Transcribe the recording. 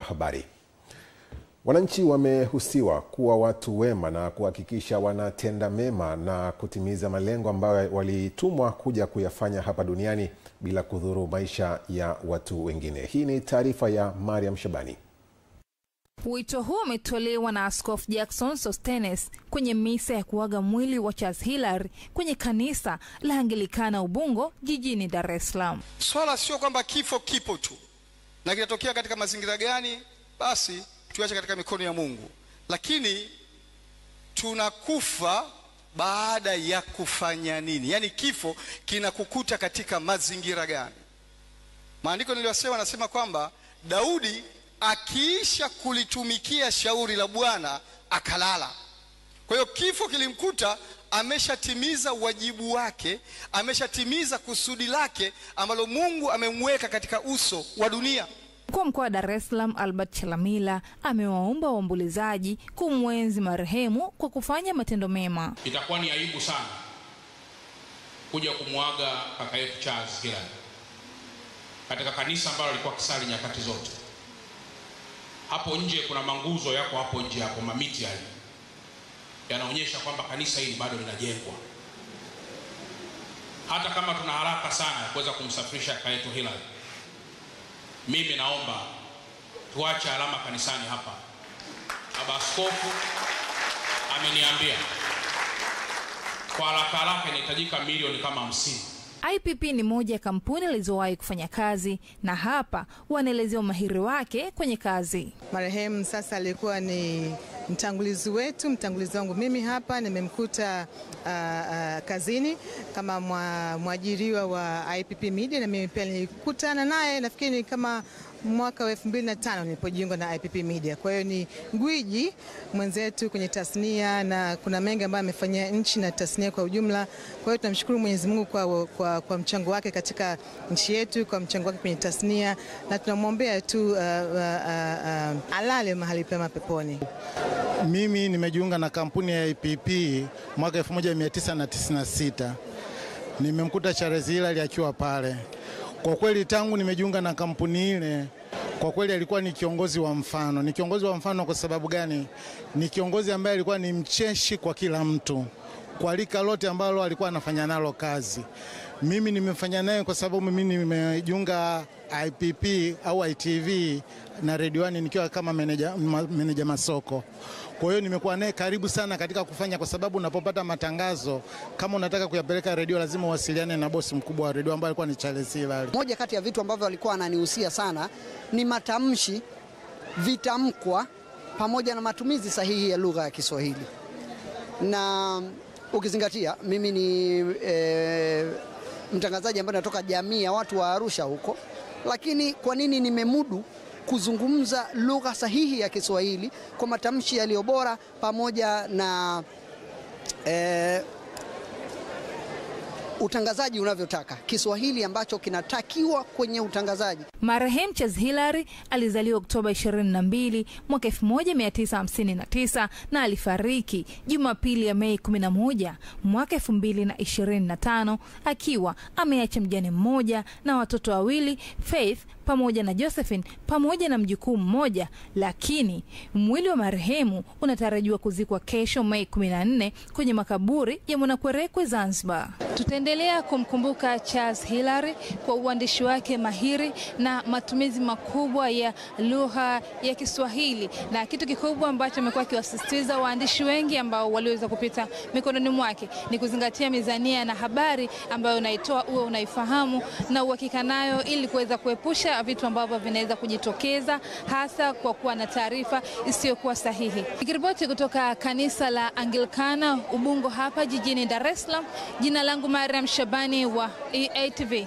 Habari. Wananchi wamehusiwa kuwa watu wema na kuhakikisha wanatenda mema na kutimiza malengo ambayo walitumwa kuja kuyafanya hapa duniani bila kudhuru maisha ya watu wengine. Hii ni taarifa ya Mariam Shabani. Wito huo umetolewa na Askofu Jackson Sostenes kwenye misa ya kuaga mwili wa Charles Hilary kwenye kanisa la Anglikana Ubungo jijini Dar es Salaam. Swala sio kwamba kifo kipo tu na kinatokea katika mazingira gani, basi tuache katika mikono ya Mungu. Lakini tunakufa baada ya kufanya nini? Yaani kifo kinakukuta katika mazingira gani? Maandiko niliyosema nasema kwamba Daudi akiisha kulitumikia shauri la Bwana akalala. Kwa hiyo kifo kilimkuta ameshatimiza wajibu wake, ameshatimiza kusudi lake ambalo Mungu amemweka katika uso wa dunia. Mkuu wa mkoa wa Dar es Salaam Albert Chalamila amewaomba waombolezaji kumwenzi marehemu kwa kufanya matendo mema. Itakuwa ni aibu sana kuja kumwaga kaka yetu Charles Hilary katika kanisa ambalo alikuwa kisali nyakati zote. Hapo nje kuna manguzo yako hapo nje hapo, mamiti yale yanaonyesha kwamba kanisa hili bado linajengwa. Hata kama tuna haraka sana ya kuweza kumsafirisha kaka yetu Hilary, mimi naomba tuache alama kanisani hapa. Baba Askofu ameniambia kwa haraka inahitajika milioni kama 50. IPP ni moja ya kampuni alizowahi kufanya kazi, na hapa wanaelezea umahiri wake kwenye kazi. Marehemu sasa alikuwa ni mtangulizi wetu, mtangulizi wangu. Mimi hapa nimemkuta kazini kama mwajiriwa wa IPP Media, na mimi pia nilikutana naye nafikiri kama mwaka wa 2005 nilipojiunga na IPP Media. Kwa hiyo ni gwiji mwenzetu kwenye tasnia na kuna mengi ambayo amefanyia nchi na tasnia kwa ujumla. Kwa hiyo tunamshukuru Mwenyezi Mungu kwa mchango wake katika nchi yetu, kwa mchango wake kwenye tasnia, na tunamwombea tu alale mahali pema peponi. Mimi nimejiunga na kampuni ya IPP mwaka 1996. Nimemkuta Charles Hilary akiwa pale. Kwa kweli tangu nimejiunga na kampuni ile, kwa kweli alikuwa ni kiongozi wa mfano. Ni kiongozi wa mfano kwa sababu gani? Ni kiongozi ambaye alikuwa ni mcheshi kwa kila mtu, kwa rika lote ambalo alikuwa anafanya nalo kazi. Mimi nimefanya naye kwa sababu mimi nimejiunga IPP au ITV na Radio 1 nikiwa kama meneja masoko. Kwa hiyo nimekuwa naye karibu sana katika kufanya, kwa sababu unapopata matangazo kama unataka kuyapeleka radio lazima uwasiliane na bosi mkubwa wa radio ambaye alikuwa ni Charles Hilary. Moja kati ya vitu ambavyo alikuwa ananihusia sana ni matamshi, vitamkwa pamoja na matumizi sahihi ya lugha ya Kiswahili. Na ukizingatia mimi ni mtangazaji ambaye natoka jamii ya watu wa Arusha huko, lakini kwa nini nimemudu kuzungumza lugha sahihi ya Kiswahili kwa matamshi yaliyo bora pamoja na utangazaji unavyotaka, Kiswahili ambacho kinatakiwa kwenye utangazaji. Marehemu Charles Hilary alizaliwa Oktoba 22 mwaka 1959 na alifariki Jumapili ya Mei 11 mwaka 2025 akiwa ameacha mjane mmoja na watoto wawili, Faith pamoja na Josephine pamoja na mjukuu mmoja. Lakini mwili wa marehemu unatarajiwa kuzikwa kesho Mei 14 kwenye makaburi ya Mwanakwerekwe Zanzibar. Tutaendelea kumkumbuka Charles Hilary kwa uandishi wake mahiri na matumizi makubwa ya lugha ya Kiswahili, na kitu kikubwa ambacho amekuwa akiwasisitiza waandishi wengi ambao waliweza kupita mikononi mwake ni kuzingatia mizania na habari ambayo unaitoa uwe unaifahamu na uhakika nayo, ili kuweza kuepusha vitu ambavyo vinaweza kujitokeza hasa kwa kuwa na taarifa isiyokuwa sahihi. Nikiripoti kutoka kanisa la Anglikana Ubungo hapa jijini Dar es Salaam, jina langu Mariam Shabani wa EATV.